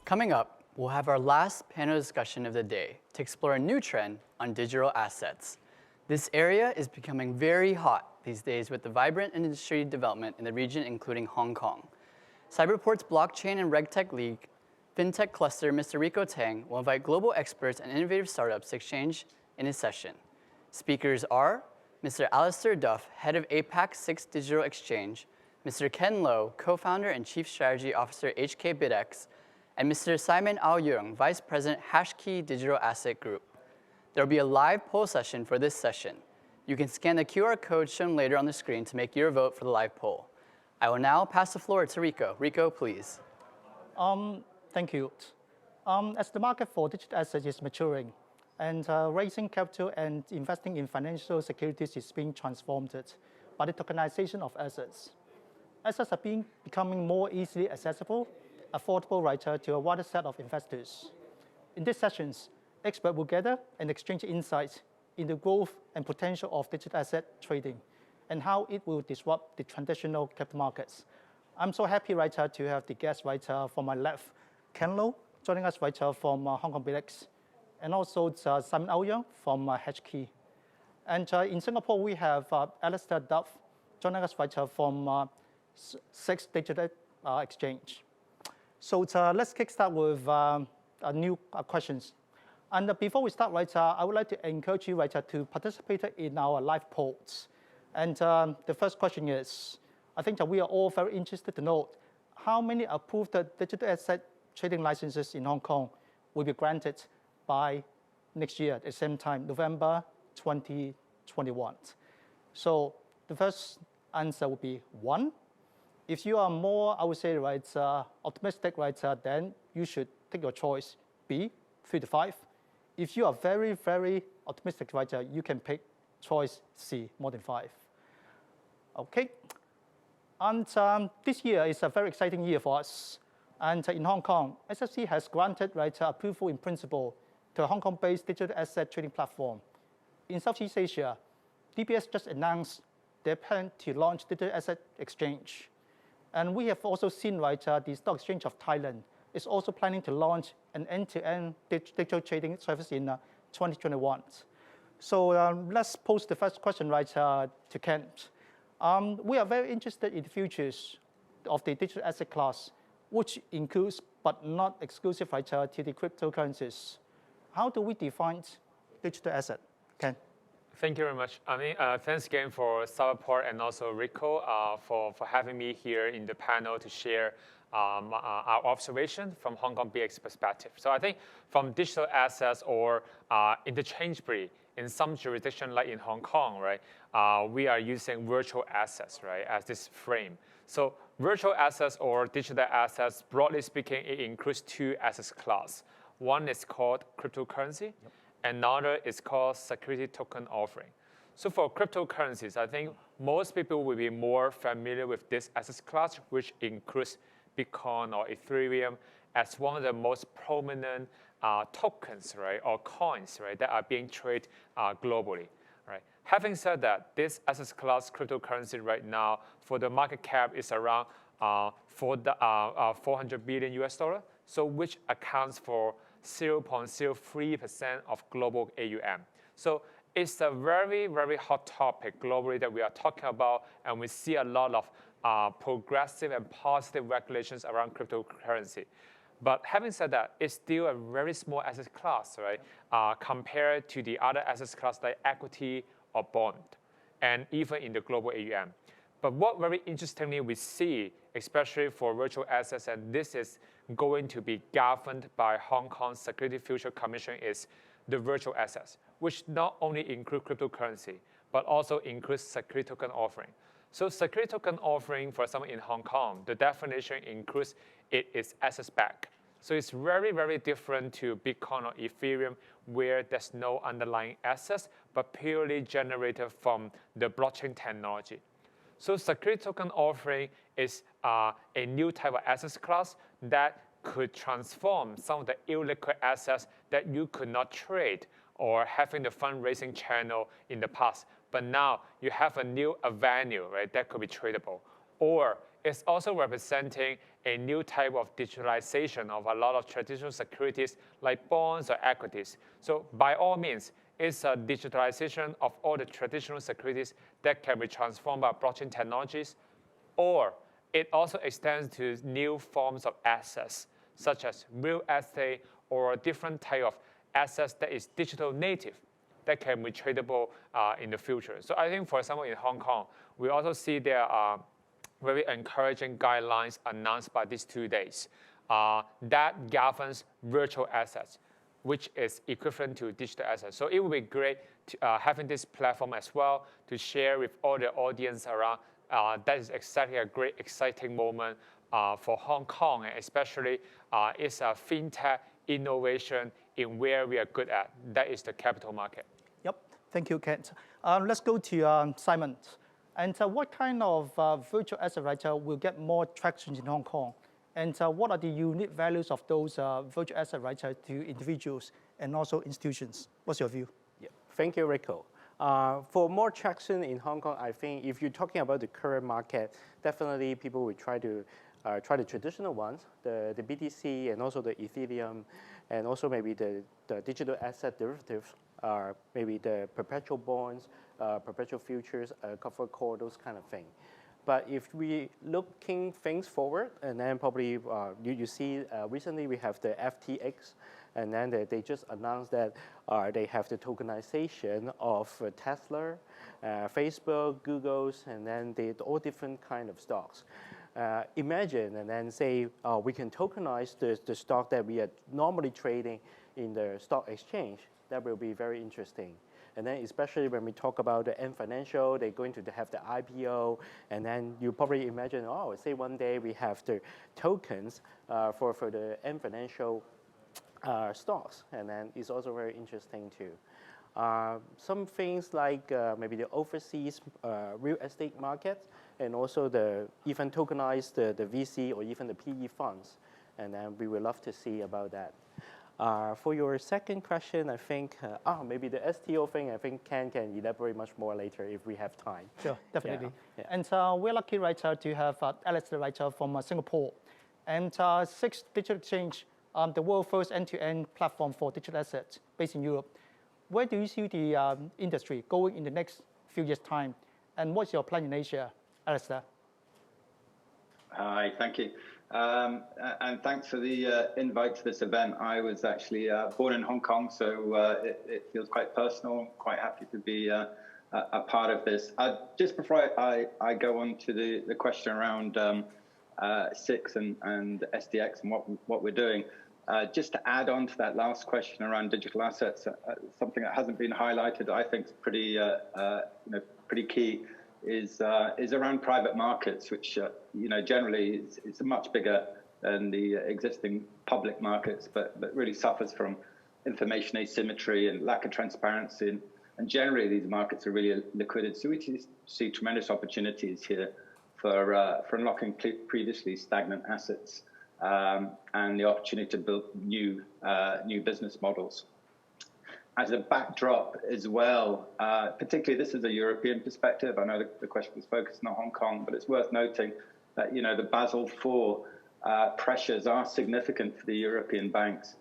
Coming up, we'll have our last panel discussion of the day to explore a new trend on digital assets. This area is becoming very hot these days with the vibrant industry development in the region, including Hong Kong. Cyberport's blockchain and Regtech lead, Fintech cluster, Mr. Rico Tang, will invite global experts and innovative startups to exchange in his session. Speakers are Mr. Alistair Duff, head of APAC 6 Digital Exchange, Mr. Ken Lo, co-founder and chief strategy officer, HKbitEx, and Mr. Simon Auyeung, vice president, Hashkey Digital Asset Group. There will be a live poll session for this session. You can scan the QR code shown later on the screen to make your vote for the live poll. I will now pass the floor to Rico. Rico, please. Thank you. As the market for digital assets is maturing, and raising capital and investing in financial securities is being transformed by the tokenization of assets. Assets are becoming more easily accessible, affordable to a wider set of investors. In these sessions, experts will gather and exchange insights in the growth and potential of digital asset trading and how it will disrupt the traditional capital markets. I'm so happy to have the guest from my left, Ken Lo, joining us from Hong Kong BitEx, and also Simon Auyeung from Hashkey. And in Singapore, we have Alistair Duff joining us from 6 Digital Exchange. So let's kickstart with new questions. And before we start, I would like to encourage you to participate in our live polls. And the first question is, I think that we are all very interested to know how many approved digital asset trading licenses in Hong Kong will be granted by next year at the same time, November 2021. So the first answer will be 1. If you are more, I would say, optimistic, then you should take your choice B, 3 to 5. If you are very, very optimistic, you can pick choice C, more than 5. Okay. And this year is a very exciting year for us. And in Hong Kong, SFC has granted approval in principle to a Hong Kong-based digital asset trading platform. In Southeast Asia, DBS just announced their plan to launch digital asset exchange. And we have also seen the Stock Exchange of Thailand is also planning to launch an end-to-end digital trading service in 2021. So let's pose the first question to Kent. We are very interested in the futures of the digital asset class, which includes but not exclusive to the cryptocurrencies. How do we define digital asset? Ken? Thank you very much. Thanks again for Cyberport and also Rico for having me here in the panel to share our observation from Hong Kong BX perspective. So I think from digital assets or interchangeably in some jurisdiction like in Hong Kong, we are using virtual assets, as this frame. So virtual assets or digital assets, broadly speaking, it includes 2 asset classes. One is called cryptocurrency, another is called security token offering. So for cryptocurrencies, I think most people will be more familiar with this asset class, which includes Bitcoin or Ethereum as one of the most prominent tokens, or coins, that are being traded globally. Having said that, this asset class cryptocurrency right now for the market cap is around $400 billion, so which accounts for 0.03% of global AUM. So it's a very, very hot topic globally that we are talking about, and we see a lot of progressive and positive regulations around cryptocurrency. But having said that, it's still a very small asset class, compared to the other asset class like equity or bond, and even in the global AUM. But what very interestingly we see, especially for virtual assets, and this is going to be governed by Hong Kong Securities Futures Commission, is the virtual assets, which not only include cryptocurrency, but also includes security token offering. So security token offering, for example, in Hong Kong, the definition includes it is assets backed. So it's very, very different to Bitcoin or Ethereum, where there's no underlying assets, but purely generated from the blockchain technology. So security token offering is a new type of assets class that could transform some of the illiquid assets that you could not trade or having the fundraising channel in the past. But now you have a new avenue, that could be tradable. Or it's also representing a new type of digitalization of a lot of traditional securities like bonds or equities. So by all means, it's a digitalization of all the traditional securities that can be transformed by blockchain technologies, or it also extends to new forms of assets, such as real estate or a different type of assets that is digital native that can be tradable in the future. So I think, for example, in Hong Kong, we also see there are very encouraging guidelines announced by these 2 days that governs virtual assets, which is equivalent to digital assets. So it would be great to, having this platform as well to share with all the audience around. That is exactly a great, exciting moment for Hong Kong, and especially it's a fintech innovation in where we are good at. That is the capital market. Yep, thank you, Kent. Let's go to Simon. And what kind of virtual asset writer will get more traction in Hong Kong? And what are the unique values of those virtual asset writers to individuals and also institutions? What's your view? Yeah. Thank you, Rico. For more traction in Hong Kong, I think if you're talking about the current market, definitely people will try the traditional ones, the BTC and also the Ethereum, and also maybe the digital asset derivatives, maybe the perpetual bonds, perpetual futures, covered call, those kind of things. But if we looking things forward, and then probably you see recently we have the FTX, and then they just announced that they have the tokenization of Tesla, Facebook, Google's, and then all different kind of stocks. Imagine and then say we can tokenize the stock that we are normally trading in the stock exchange. That will be very interesting. And then especially when we talk about the Ant Financial, they're going to have the IPO, and then you probably imagine, oh, say one day we have the tokens for the Ant Financial stocks, and then it's also very interesting too. Some things like maybe the overseas real estate market, and also even tokenize the VC or even the PE funds, and then we would love to see about that. For your second question, I think, maybe the STO thing, I think Ken can elaborate much more later if we have time. Sure, definitely. Yeah. And we're lucky to have Alistair from Singapore. And SIX Digital Exchange, the world's first end-to-end platform for digital assets based in Europe. Where do you see the industry going in the next few years' time? And what's your plan in Asia, Alistair? Hi, thank you. And thanks for the invite to this event. I was actually born in Hong Kong, so it feels quite personal. Quite happy to be a part of this. Just before I go on to the question around SIX and SDX and what we're doing, just to add on to that last question around digital assets, something that hasn't been highlighted, I think is pretty pretty key, is around private markets, which generally is much bigger than the existing public markets, but really suffers from information asymmetry and lack of transparency. And generally, these markets are really liquid. So we see tremendous opportunities here for unlocking previously stagnant assets and the opportunity to build new business models. As a backdrop as well, particularly this is a European perspective. I know the question was focused on Hong Kong, but it's worth noting that the Basel IV pressures are significant for the European banks,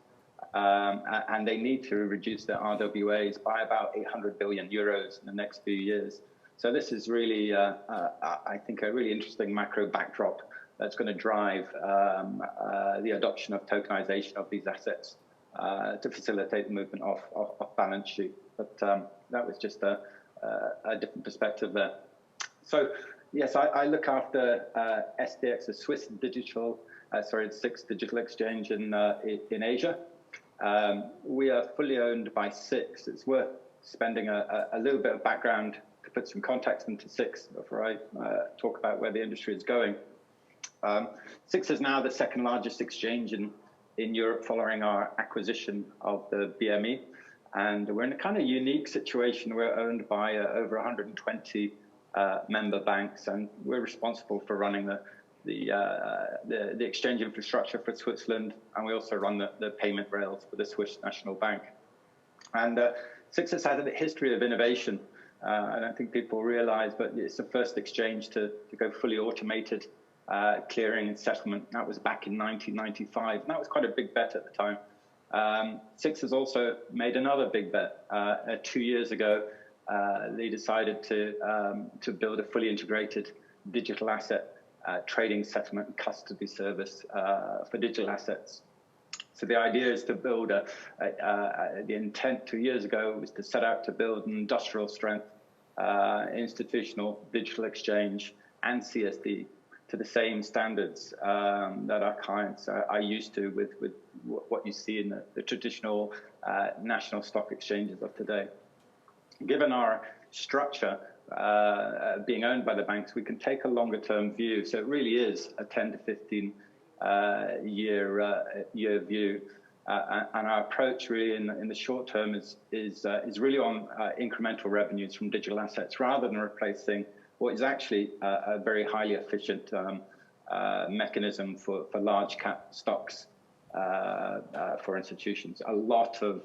and they need to reduce their RWAs by about 800 billion euros in the next few years. So this is really, I think, a really interesting macro backdrop that's going to drive the adoption of tokenization of these assets to facilitate the movement off balance sheet. But that was just a different perspective there. So yes, I look after SDX, the SIX Digital Exchange in Asia. We are fully owned by SIX. It's worth spending a little bit of background to put some context into SIX before I talk about where the industry is going. SIX is now the second largest exchange in Europe following our acquisition of the BME. And we're in a kind of unique situation. We're owned by over 120 member banks, and we're responsible for running the exchange infrastructure for Switzerland, and we also run the payment rails for the Swiss National Bank. And SIX has had a history of innovation. I don't think people realize, but it's the first exchange to go fully automated clearing and settlement. That was back in 1995, and that was quite a big bet at the time. SIX has also made another big bet. 2 years ago, they decided to build a fully integrated digital asset trading, settlement, and custody service for digital assets. So the idea is to build the intent 2 years ago was to set out to build an industrial strength institutional digital exchange and CSD to the same standards that our clients are used to with what you see in the traditional national stock exchanges of today. Given our structure being owned by the banks, we can take a longer term view. So it really is a 10 to 15 year view. And our approach really in the short term is really on incremental revenues from digital assets rather than replacing what is actually a very highly efficient mechanism for large cap stocks for institutions. A lot of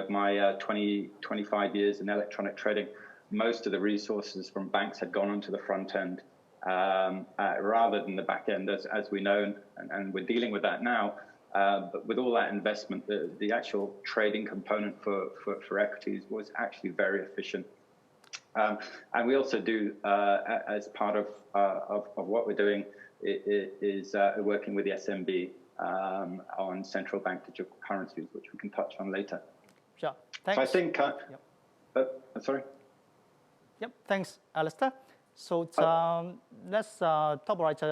my 25 years in electronic trading, most of the resources from banks had gone onto the front end rather than the back end, as we know, and we're dealing with that now. But with all that investment, the actual trading component for equities was actually very efficient. And we also do, as part of what we're doing, is working with the SMB on central bank digital currencies, which we can touch on later. Sure. Thanks. So I think, sorry. Yep. Thanks, Alistair. So let's talk about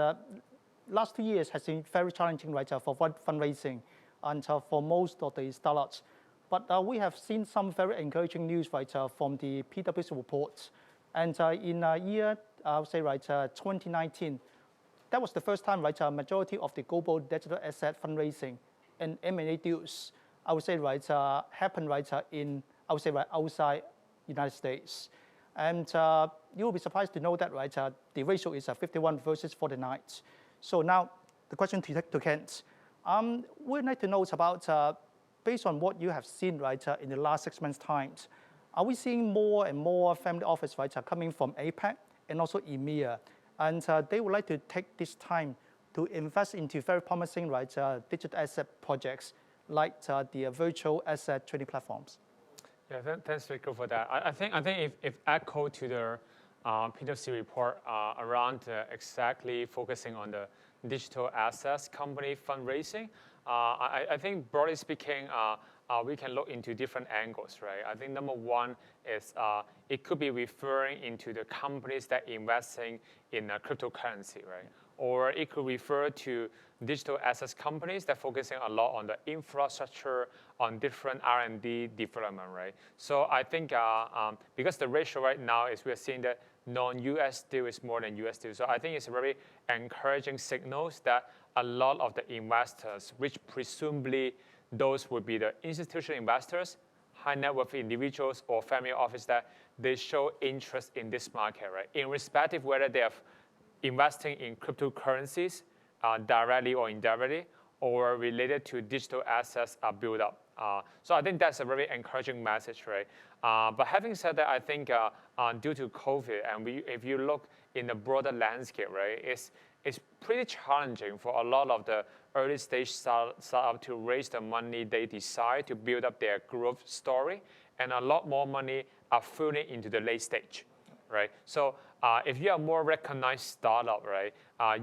last 2 years has been very challenging, right, for fundraising and for most of the startups. But we have seen some very encouraging news, right, from the PwC report. And in year, I would say, right, 2019, that was the first time, right, a majority of the global digital asset fundraising and M&A deals, I would say, right, happened, right, in, I would say, right, outside United States. And you will be surprised to know that, right, the ratio is 51 versus 49. So now the question to Kent, we'd like to know about, based on what you have seen, right, in the last 6 months' time, are we seeing more and more family office, right, coming from APAC and also EMEA, and they would like to take this time to invest into very promising, right, digital asset projects like the virtual asset trading platforms? Yeah, thanks, Rico, for that. I think if echo to the PwC report around exactly focusing on the digital assets company fundraising, I think broadly speaking, we can look into different angles, right? I think number one is it could be referring into the companies that investing in cryptocurrency, right? Or it could refer to digital assets companies that focusing a lot on the infrastructure, on different R&D development, right? So I think because the ratio right now is we're seeing that non-US deal is more than US deal. So I think it's very encouraging signals that a lot of the investors, which presumably those would be the institutional investors, high net worth individuals or family office, that they show interest in this market, right? Irrespective whether they are investing in cryptocurrencies directly or indirectly, or related to digital assets build up. So I think that's a very encouraging message, right? But having said that, I think due to COVID, and if you look in the broader landscape, right, it's pretty challenging for a lot of the early stage startup to raise the money they decide to build up their growth story, and a lot more money are flowing into the late stage, right? So if you are more recognized startup, right,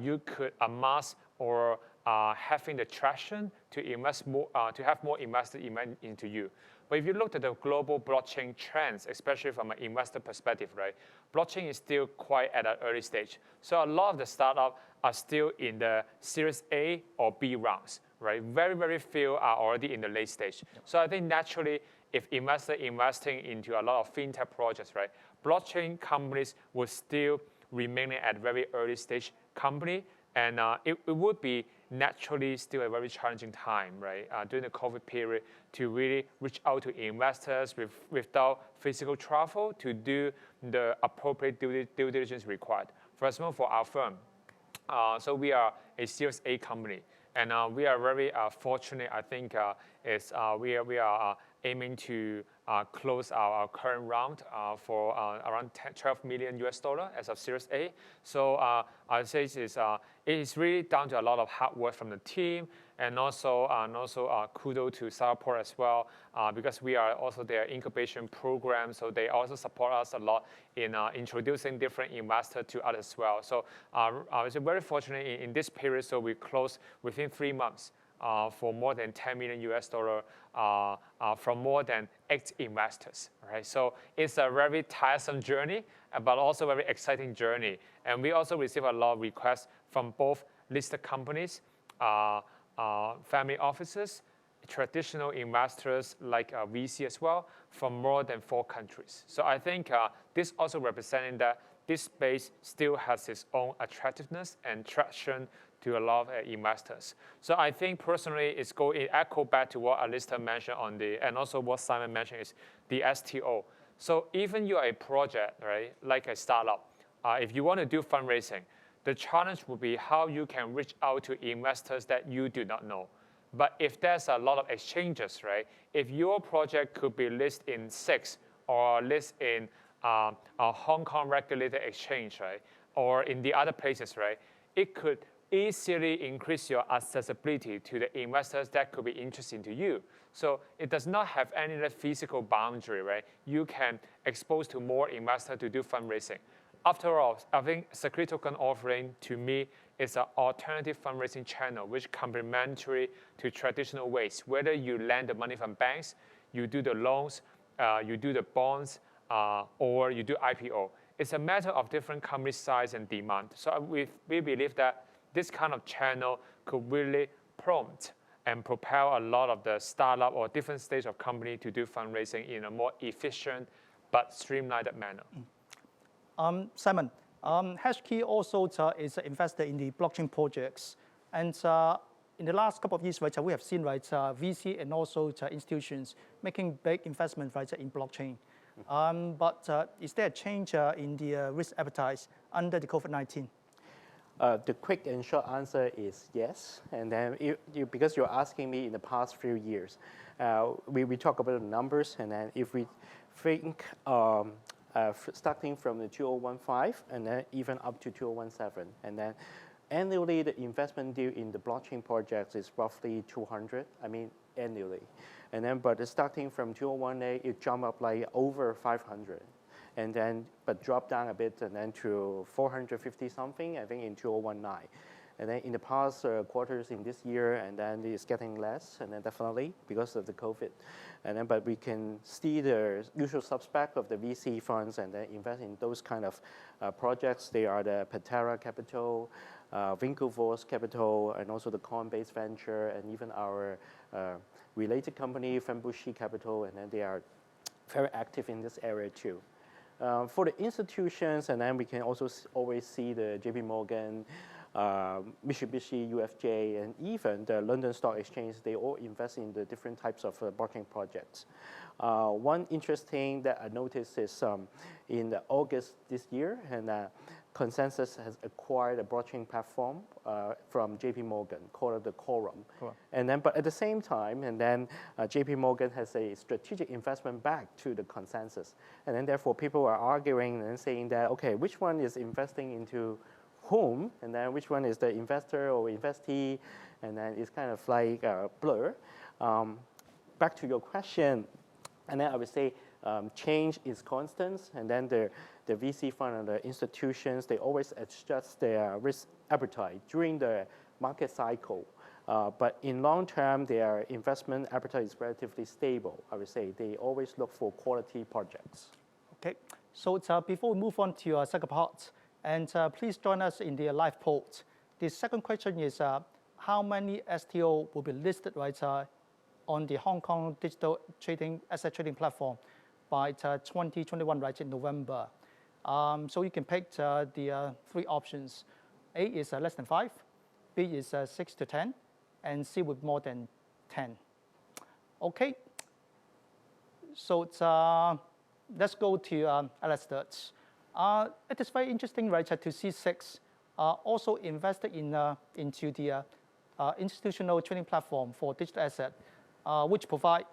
you could amass or having the traction to invest more, to have more investors into you. But if you look at the global blockchain trends, especially from an investor perspective, right, blockchain is still quite at an early stage. So a lot of the startups are still in the Series A or B rounds, right? Very, very few are already in the late stage. So I think naturally, if investors investing into a lot of fintech projects, right, blockchain companies will still remain at very early stage company, and it would be naturally still a very challenging time, right, during the COVID period to really reach out to investors without physical travel to do the appropriate due diligence required. For example, for our firm, so we are a Series A company, and we are very fortunate, I think, we are aiming to close our current round for around 12 million US dollar as of Series A. So I would say it is really down to a lot of hard work from the team, and also kudos to Cyberport as well, because we are also their incubation program, so they also support us a lot in introducing different investors to others as well. So I was very fortunate in this period, so we closed within 3 months for more than 10 million US dollar from more than 8 investors, right? So it's a very tiresome journey, but also very exciting journey. And we also receive a lot of requests from both listed companies, family offices, traditional investors like VC as well, from more than 4 countries. So I think this also representing that this space still has its own attractiveness and traction to a lot of investors. So I think personally, it echo back to what Alistair mentioned and also what Simon mentioned is the STO. So even you are a project, right, like a startup, if you want to do fundraising, the challenge will be how you can reach out to investors that you do not know. But if there's a lot of exchanges, right, if your project could be listed in SIX or listed in a Hong Kong regulated exchange, right, or in the other places, right, it could easily increase your accessibility to the investors that could be interesting to you. So it does not have any physical boundary, right? You can expose to more investors to do fundraising. After all, I think security token offering to me is an alternative fundraising channel which complementary to traditional ways. Whether you lend the money from banks, you do the loans, you do the bonds, or you do IPO. It's a matter of different company size and demand. So we believe that this kind of channel could really prompt and propel a lot of the startup or different stage of company to do fundraising in a more efficient but streamlined manner. Simon, Hashkey also is an investor in the blockchain projects. And in the last couple of years, right, we have seen VC and also institutions making big investments in blockchain. But is there a change in the risk appetite under the COVID-19? The quick and short answer is yes. And then because you're asking me in the past few years, we talk about the numbers, and then if we think starting from the 2015 and then even up to 2017, and then annually the investment deal in the blockchain projects is roughly 200, annually. And then, but starting from 2018, it jumped up like over 500. And then, but dropped down a bit and then to 450 something, I think in 2019. And then in the past quarters in this year, and then it's getting less, and then definitely because of the COVID. And then, but we can see the usual suspect of the VC funds and then invest in those kind of projects. They are the Patera Capital, Winklevoss Capital, and also the Coinbase Venture, and even our related company, Fembushi Capital, and then they are very active in this area too. For the institutions, and then we can also always see the JP Morgan, Mitsubishi UFJ, and even the London Stock Exchange. They all invest in the different types of blockchain projects. One interesting that I noticed is in August this year, and Consensus has acquired a blockchain platform from JP Morgan called the Quorum. And then, but at the same time, and then JP Morgan has a strategic investment back to the Consensus. And then therefore people are arguing and saying that, okay, which one is investing into whom? And then which one is the investor or investee? And then it's kind of like a blur. Back to your question, and then I would say change is constant, and then the VC fund and the institutions, they always adjust their risk appetite during the market cycle. But in long term, their investment appetite is relatively stable. I would say they always look for quality projects. Okay, so before we move on to your second part, and please join us in the live poll. The second question is, how many STO will be listed on the Hong Kong digital asset trading platform by 2021, in November? So you can pick the 3 options. A is less than 5, B is 6 to 10, and C with more than 10. Okay, so let's go to Alistair. It is very interesting, to see SIX also invested into the institutional trading platform for digital asset, which provide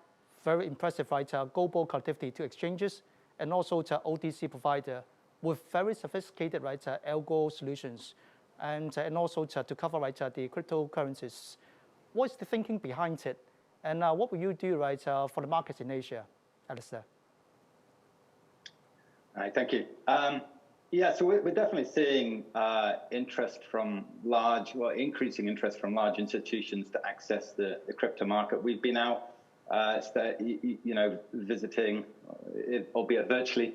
very impressive global connectivity to exchanges and also to OTC provider with very sophisticated algo solutions and also to cover the cryptocurrencies. What's the thinking behind it? And what will you do for the markets in Asia, Alistair? All right, thank you. Yeah, so we're definitely seeing increasing interest from large institutions to access the crypto market. We've been out, visiting, albeit virtually,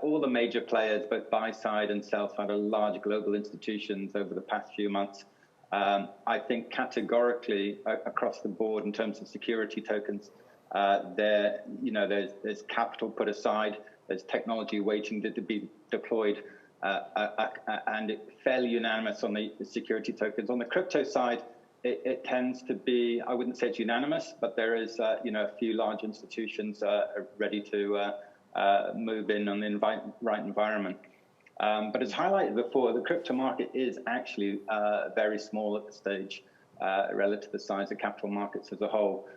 all the major players, both buy side and sell side, of large global institutions over the past few months. I think categorically across the board in terms of security tokens, there's capital put aside. There's technology waiting to be deployed, and fairly unanimous on the security tokens. On the crypto side, it tends to be, I wouldn't say it's unanimous, but there is, a few large institutions ready to move in on the right environment. But as highlighted before, the crypto market is actually very small at this stage relative to the size of capital markets as a whole.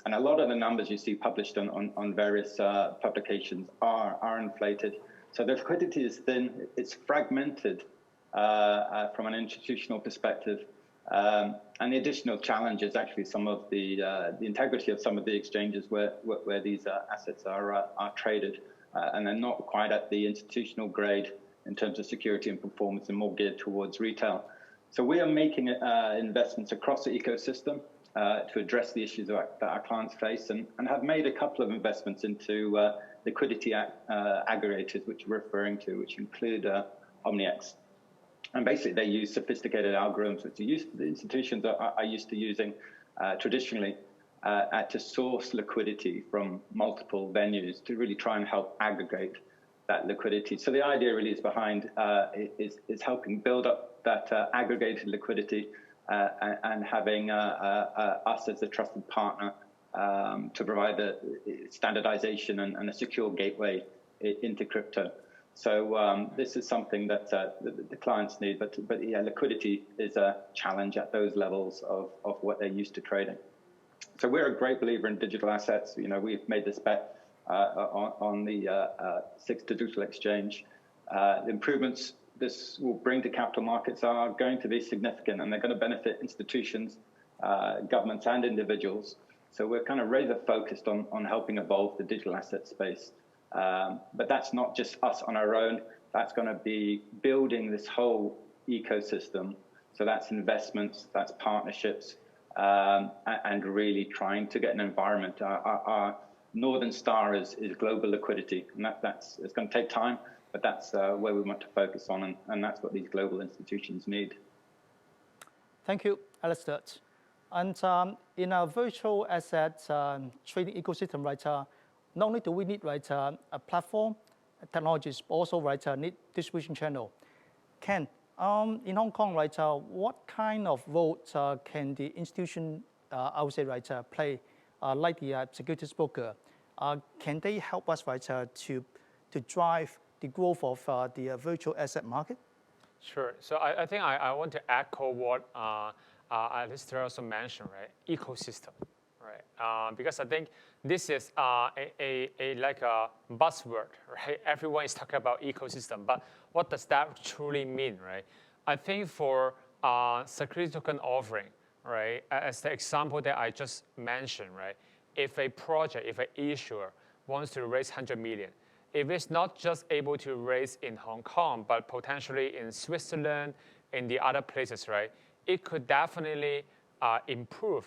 And a lot of the numbers you see published on various publications are inflated. So the liquidity is thin, it's fragmented from an institutional perspective. And the additional challenge is actually some of the integrity of some of the exchanges where these assets are traded. And they're not quite at the institutional grade in terms of security and performance and more geared towards retail. So we are making investments across the ecosystem to address the issues that our clients face, and have made a couple of investments into liquidity aggregators, which we're referring to, which include OmniX. And basically, they use sophisticated algorithms, which the institutions are used to using traditionally to source liquidity from multiple venues to really try and help aggregate that liquidity. So the idea really is behind is helping build up that aggregated liquidity and having us as a trusted partner to provide the standardization and a secure gateway into crypto. So this is something that the clients need, but yeah, liquidity is a challenge at those levels of what they're used to trading. So we're a great believer in digital assets. We've made this bet on the Sixth Digital Exchange. The improvements this will bring to capital markets are going to be significant, and they're going to benefit institutions, governments, and individuals. So we're kind of razor focused on helping evolve the digital asset space. But that's not just us on our own. That's going to be building this whole ecosystem. So that's investments, that's partnerships, and really trying to get an environment. Our Northern Star is global liquidity, and it's going to take time, but that's where we want to focus on, and that's what these global institutions need. Thank you, Alistair. And in our virtual asset trading ecosystem, not only do we need a platform, technologies, but also need distribution channel. Ken, in Hong Kong, what kind of role can the institution, I would say, play, like the securities broker? Can they help us to drive the growth of the virtual asset market? Sure. So I think I want to echo what Alistair also mentioned, ecosystem, because I think this is like a buzzword, Everyone is talking about ecosystem, but what does that truly mean, I think for security token offering, as the example that I just mentioned, if a project, if an issuer wants to raise 100 million, if it's not just able to raise in Hong Kong, but potentially in Switzerland, in the other places, it could definitely improve,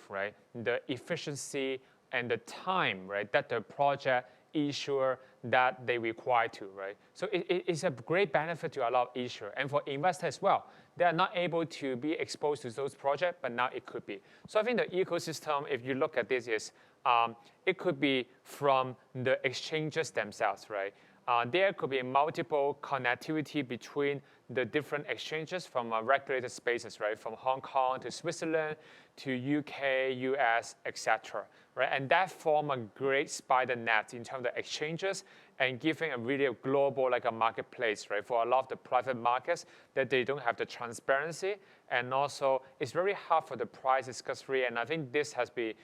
the efficiency and the time, that the project issuer that they require to, So it's a great benefit to a lot of issuers, and for investors as well. They are not able to be exposed to those projects, but now it could be. So I think the ecosystem, if you look at this, is it could be from the exchanges themselves, There could be multiple connectivity between the different exchanges from regulated spaces, From Hong Kong to Switzerland to UK, US, etc. And that form a great spider net in terms of exchanges and giving a really global like a marketplace, right, for a lot of the private markets that they don't have the transparency, and also it's very hard for the price discovery, and I think this has been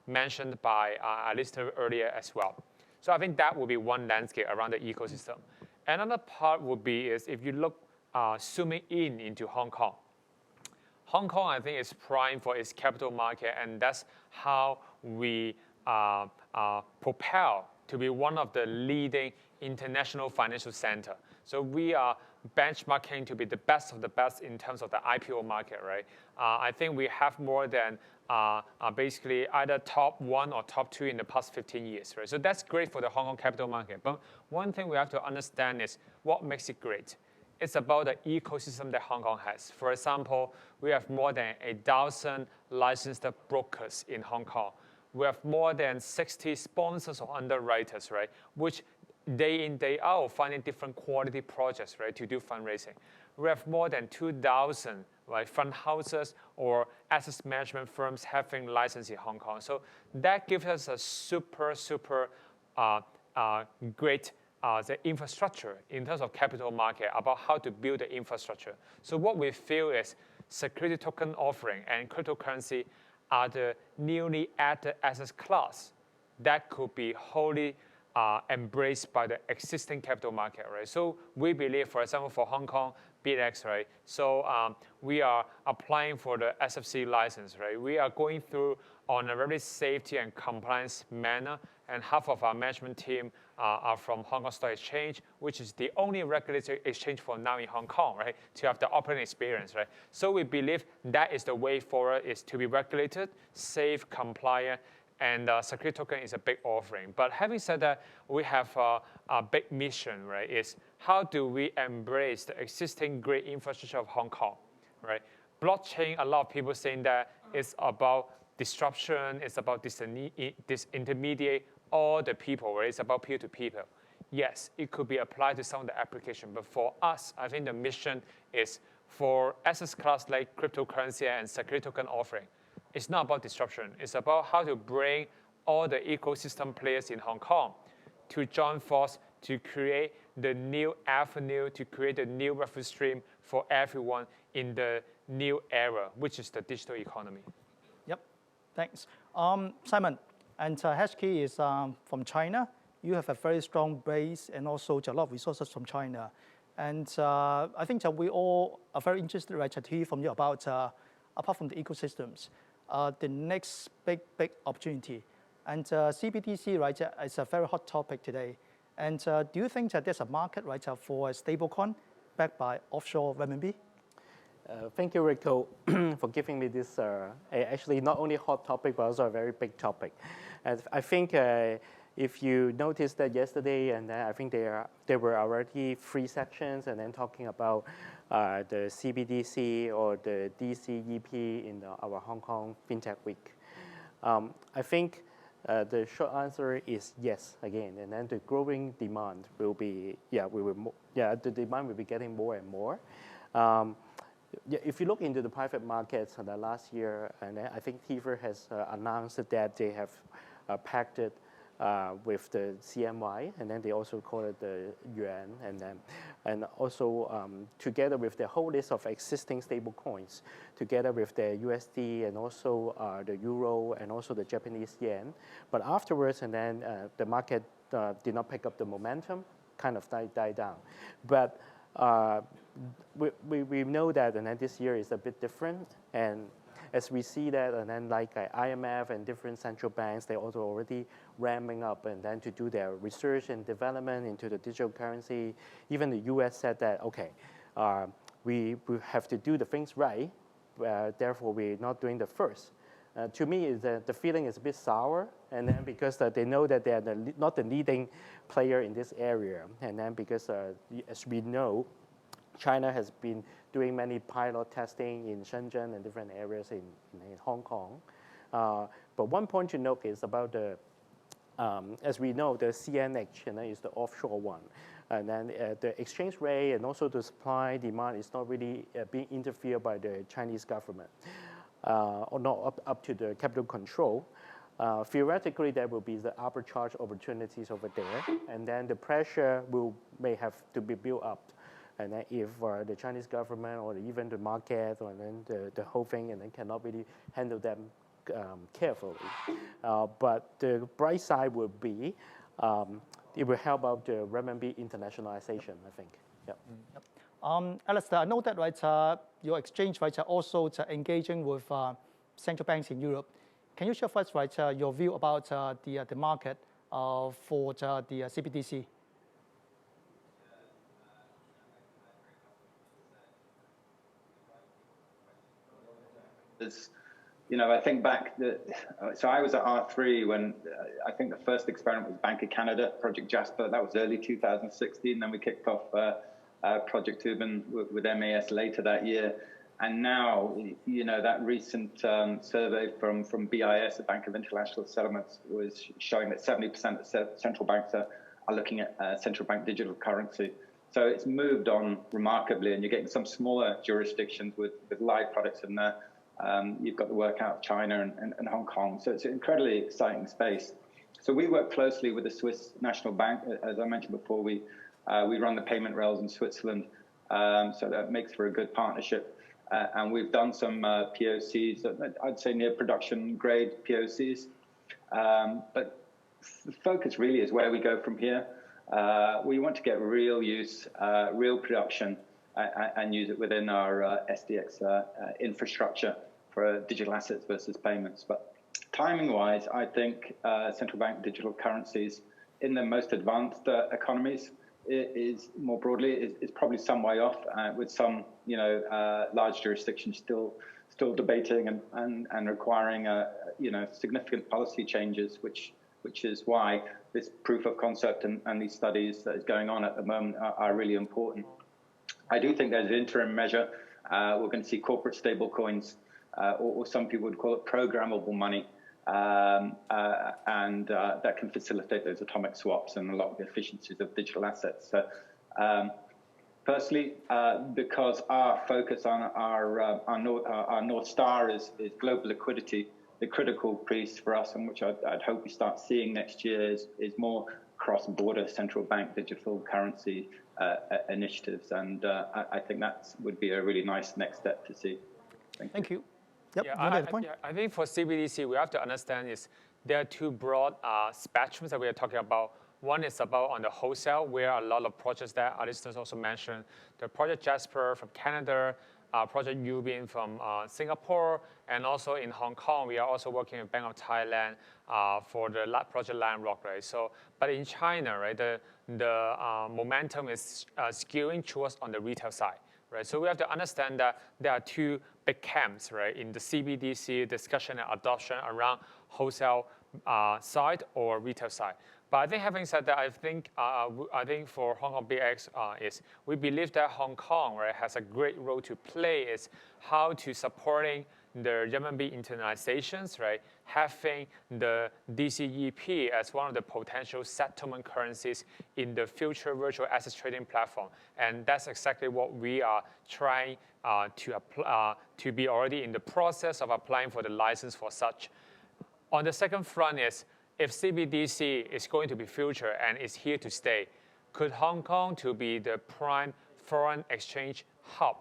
mentioned by Alistair earlier as well. So I think that would be one landscape around the ecosystem. Another part would be is if you look zooming in into Hong Kong. Hong Kong, I think, is primed for its capital market, and that's how we propel to be one of the leading international financial center. So we are benchmarking to be the best of the best in terms of the IPO market, right? I think we have more than basically either top 1 or top 2 in the past 15 years, right? So that's great for the Hong Kong capital market. But one thing we have to understand is what makes it great. It's about the ecosystem that Hong Kong has. For example, we have more than 1,000 licensed brokers in Hong Kong. We have more than 60 sponsors or underwriters, right, which day in, day out, finding different quality projects, right, to do fundraising. We have more than 2,000 right, fund houses or asset management firms having license in Hong Kong. So that gives us a super great the infrastructure in terms of capital market about how to build the infrastructure. So what we feel is security token offering and cryptocurrency are the newly added asset class that could be wholly embraced by the existing capital market, right? So we believe, for example, for Hong Kong, BitEx, right? So we are applying for the SFC license, right? We are going through on a very safety and compliance manner, and half of our management team are from Hong Kong Stock Exchange, which is the only regulated exchange for now in Hong Kong, right? To have the operating experience, right? So we believe that is the way forward, is to be regulated, safe, compliant, and security token is a big offering. But having said that, we have a big mission, right? Is how do we embrace the existing great infrastructure of Hong Kong, right? Blockchain, a lot of people saying that it's about disruption, it's about disintermediate all the people, right? It's about peer-to-people. Yes, it could be applied to some of the application, but for us, I think the mission is for asset class like cryptocurrency and security token offering. It's not about disruption. It's about how to bring all the ecosystem players in Hong Kong to join force to create the new avenue, to create a new revenue stream for everyone in the new era, which is the digital economy. Yep, thanks. Simon, and Hashkey is from China. You have a very strong base and also a lot of resources from China. And I think that we all are very interested, right, to hear from you about, apart from the ecosystems, the next big opportunity. And CBDC, right, is a very hot topic today. And do you think that there's a market, right, for a stablecoin backed by offshore renminbi? Thank you, Rico, for giving me this actually not only hot topic, but also a very big topic. And I think if you noticed that yesterday, and then I think there were already 3 sections, and then talking about the CBDC or the DCEP in our Hong Kong Fintech Week. I think the short answer is yes again, and then the growing demand will be the demand will be getting more and more. If you look into the private markets the last year, and I think TIFR has announced that they have pacted with the CNY, and then they also call it the yuan, and also together with the whole list of existing stable coins, together with the USD and also the euro and also the Japanese yen. But afterwards, and then the market did not pick up the momentum, kind of died down. But we know that, and then this year is a bit different, and as we see that, and then like IMF and different central banks, they also already ramping up and then to do their research and development into the digital currency. Even the US said that, okay, we have to do the things right, therefore we're not doing the first. To me, the feeling is a bit sour, and then because they know that they are not the leading player in this area, and then because as we know, China has been doing many pilot testing in Shenzhen and different areas in Hong Kong. But one point to note is about the, as we know, the CNH is the offshore one. And then the exchange rate and also the supply demand is not really being interfered by the Chinese government, or not up to the capital control. theoretically there will be the arbitrage opportunities over there, and then the pressure may have to be built up. And then if the Chinese government or even the market or then the whole thing and then cannot really handle them carefully. But the bright side would be it will help out the renminbi internationalization, I think. Yep. Alistair, I know that your exchange are also engaging with central banks in Europe. Can you share with us your view about the market for the CBDC? I think back, so I was at R3 when I think the first experiment was Bank of Canada, Project Jasper. That was early 2016. Then we kicked off Project Ubin with MAS later that year. And now, that recent survey from BIS, the Bank of International Settlements, was showing that 70% of central banks are looking at central bank digital currency. So it's moved on remarkably, and you're getting some smaller jurisdictions with live products in there. You've got the work out of China and Hong Kong. So it's an incredibly exciting space. So we work closely with the Swiss National Bank. As I mentioned before, we run the payment rails in Switzerland. So that makes for a good partnership. And we've done some POCs, I'd say near production grade POCs. But the focus really is where we go from here. We want to get real use, real production, and use it within our SDX infrastructure for digital assets versus payments. But timing-wise, I think central bank digital currencies in the most advanced economies is more broadly is probably some way off, with some large jurisdictions still debating and requiring significant policy changes, which is why this proof of concept and these studies that is going on at the moment are really important. I do think there's an interim measure. We're going to see corporate stable coins, or some people would call it programmable money, and that can facilitate those atomic swaps and a lot of the efficiencies of digital assets. So, personally, because our focus on our North Star is global liquidity, the critical piece for us, and which I'd hope we start seeing next year, is more cross-border central bank digital currency initiatives, and I think that would be a really nice next step to see. Thank you. Yep. I think for CBDC, we have to understand is there are two broad spectrums that we are talking about. One is about on the wholesale, where a lot of projects that Alistair also mentioned, the Project Jasper from Canada, Project Ubin from Singapore, and also in Hong Kong, we are also working with Bank of Thailand for the Project Lion Rock, right? So, but in China, right, the momentum is skewing towards on the retail side, right? So we have to understand that there are two big camps, right, in the CBDC discussion and adoption around wholesale side or retail side. But I think having said that, I think for Hong Kong BX is we believe that Hong Kong, right, has a great role to play is how to supporting the renminbi internalizations, right, having the DCEP as one of the potential settlement currencies in the future virtual assets trading platform. And that's exactly what we are trying to be already in the process of applying for the license for such. On the second front is, if CBDC is going to be future and is here to stay, could Hong Kong to be the prime foreign exchange hub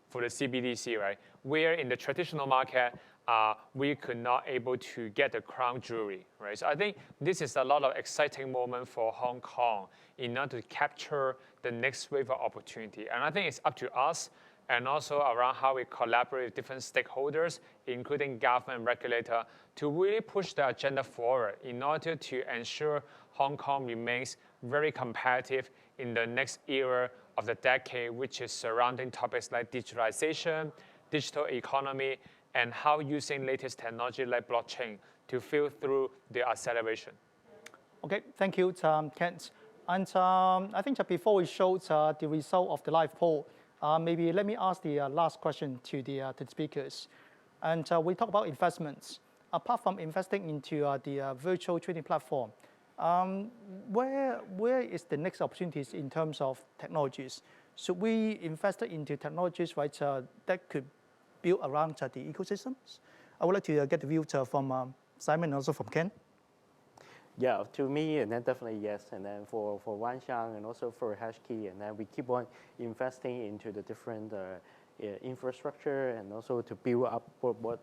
for the CBDC, right? Where in the traditional market, we could not able to get the crown jewelry, right? So I think this is a lot of exciting moment for Hong Kong in order to capture the next wave of opportunity. And I think it's up to us and also around how we collaborate with different stakeholders, including government and regulator, to really push the agenda forward in order to ensure Hong Kong remains very competitive in the next era of the decade, which is surrounding topics like digitalization, digital economy, and how using latest technology like blockchain to fuel through the acceleration. Okay, thank you, Kent. And I think that before we show the result of the live poll, maybe let me ask the last question to the speakers. And we talk about investments. Apart from investing into the virtual trading platform, where is the next opportunities in terms of technologies? Should we invest into technologies, right, that could build around the ecosystems? I would like to get the view from Simon, and also from Ken? Yeah, to me, and then definitely yes. And then for Wanxiang and also for Hashkey, and then we keep on investing into the different infrastructure and also to build up what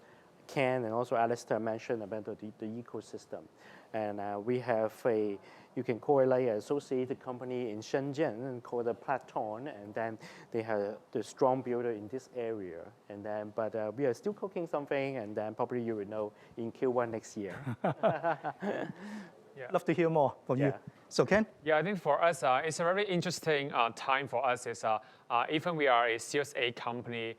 Ken and also Alistair mentioned about the ecosystem. And we have you can call it like an associated company in Shenzhen called the Platon, and then they have the strong builder in this area. And then, but we are still cooking something, and then probably you will know in Q1 next year. Yeah. Love to hear more from you. So Ken? Yeah, I think for us, it's a very interesting time for us. Is even we are a Series A company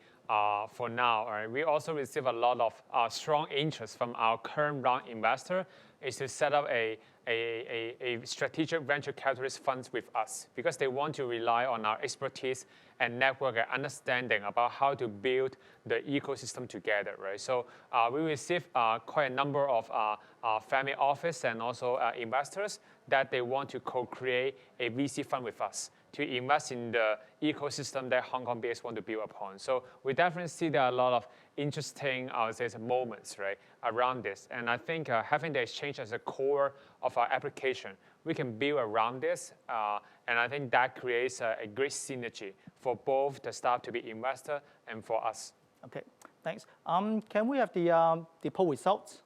for now, right? We also receive a lot of strong interest from our current round investor is to set up a strategic venture capitalist funds with us because they want to rely on our expertise and network and understanding about how to build the ecosystem together, right? So we receive quite a number of family office and also investors that they want to co-create a VC fund with us to invest in the ecosystem that Hong Kong base want to build upon. So we definitely see there are a lot of interesting, I would say, moments, right, around this. And I think having the exchange as a core of our application, we can build around this. And I think that creates a great synergy for both the staff to be investor and for us. Okay, thanks. Can we have the poll results?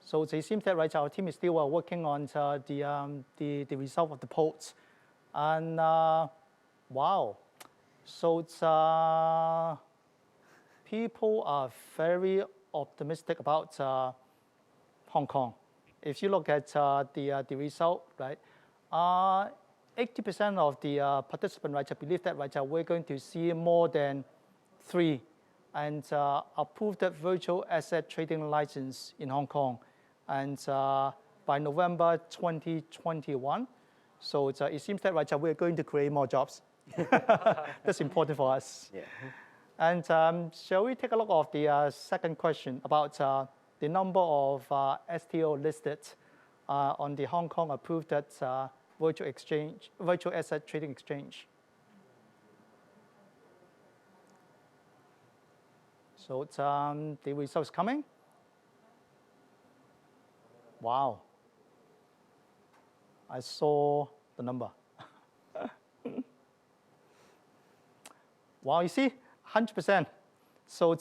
So it seems that right, our team is still working on the result of the polls. And wow, so it's, people are very optimistic about Hong Kong. If you look at the result, right, 80% of the participants, right, believe that right, we're going to see more than 3 and approved virtual asset trading license in Hong Kong, and by November 2021. So it seems that right, we're going to create more jobs. That's important for us. Yeah. And shall we take a look at the second question about the number of STO listed on the Hong Kong approved virtual asset trading exchange? So the results coming. Wow. I saw the number. Wow, you see, 100%. So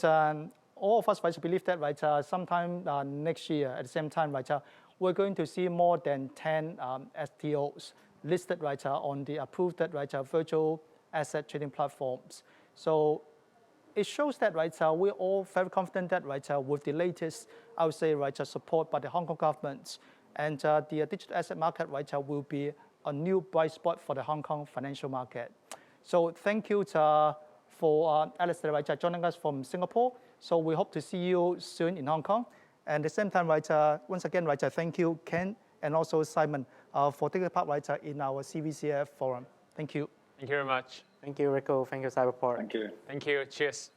all of us right, believe that right, sometime next year at the same time, right, we're going to see more than 10 STOs listed right, on the approved right, virtual asset trading platforms. So it shows that right, we're all very confident that right, with the latest, I would say, right, support by the Hong Kong government, and the digital asset market right, will be a new bright spot for the Hong Kong financial market. So thank you for Alistair right, joining us from Singapore. So we hope to see you soon in Hong Kong. And at the same time, right, once again, right, thank you, Ken, and also Simon, for taking part right, in our CVCF forum. Thank you. Thank you very much. Thank you, Rico. Thank you, Cyberport. Thank you. Thank you. Cheers.